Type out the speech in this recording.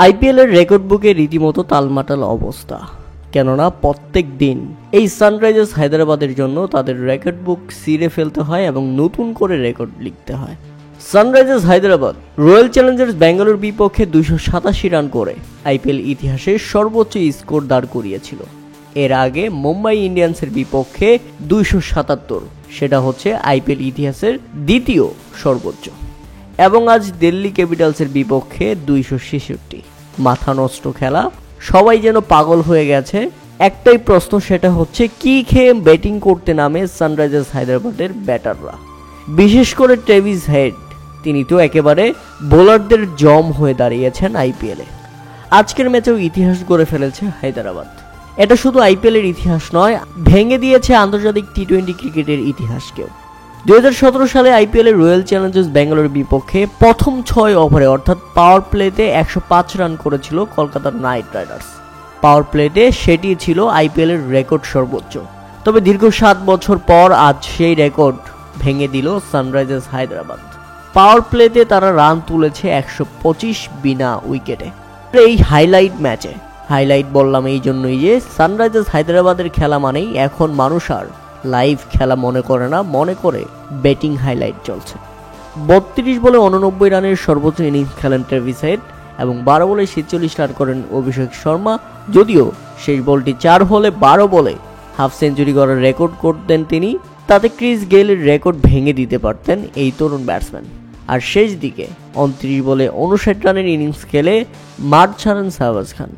IPL এর record বুকে রীতিমতো তালমাটাল অবস্থা, কেননা প্রত্যেক দিন এই সানরাইজার্স হায়দ্রাবাদের জন্য তাদের রেকর্ড বুক ছিঁড়ে ফেলতে হয় এবং নতুন করে রেকর্ড লিখতে হয়। Sunrisers Hyderabad royal Challengers Bangalore বিপক্ষে 287 রান করে আইপিএল ইতিহাসে সর্বোচ্চ স্কোর দাঁড় করিয়েছিল। এর আগে মুম্বাই ইন্ডিয়ান্সের বিপক্ষে 277, সেটা হচ্ছে আইপিএল ইতিহাসের দ্বিতীয় সর্বোচ্চ। এবং আজ দিল্লি ক্যাপিটালসের বিপক্ষে 266। মাথা নষ্ট খেলা, সবাই যেন পাগল হয়ে গেছে। একটাই প্রশ্ন, সেটা হচ্ছে কি খেয়ে ব্যাটিং করতে নামে সানরাইজার্স হায়দ্রাবাদের ব্যাটাররা, বিশেষ করে ট্রেভিস হেড। তিনি তো একেবারে বোলারদের জম হয়ে দাঁড়িয়েছেন আইপিএলে। আজকের ম্যাচেও ইতিহাস গড়ে ফেলেছে হায়দ্রাবাদ। এটা শুধু আইপিএলের ইতিহাস নয়, ভেঙে দিয়েছে আন্তর্জাতিক টি-20 ক্রিকেটের ইতিহাসকেও। 2017 সালে আইপিএলে রয়্যাল চ্যালেঞ্জার্স ব্যাঙ্গালোর বিপক্ষে প্রথম 6 ওভারে অর্থাৎ পাওয়ার প্লেতে 105 রান করেছিল কলকাতা নাইট রাইডার্স। পাওয়ার প্লেতে সেটি ছিল আইপিএলের রেকর্ড সর্বোচ্চ। তবে দীর্ঘ 7 বছর পর আজ সেই রেকর্ড ভেঙে দিল সানরাইজার্স হায়দ্রাবাদ। পাওয়ার প্লেতে তারা রান তুলেছে 125 বিনা উইকেটে। এই হাইলাইট বললাম এই জন্যই যে সানরাইজার্স হায়দ্রাবাদের খেলা মানেই এখন মানুষ আর লাইভ খেলা মনে করে না, মনে করে ব্যাটিং হাইলাইট চলছে। 32 বলে 89 রানের সর্বোচ্চ ইনিংস খেলেন ট্রেভিস হেড এবং 12 বলে 46 রান করেন অভিষেক শর্মা। যদিও শেষ বলটি 4 হলে 12 বলে হাফ সেঞ্চুরি করার রেকর্ড করতেন তিনি, তাতে ক্রিস গেইলের রেকর্ড ভেঙে দিতে পারতেন এই তরুণ ব্যাটসম্যান। আর শেষ দিকে 29 বলে 59 রানের ইনিংস খেলে মাঠ ছাড়েন শাহবাজ খান।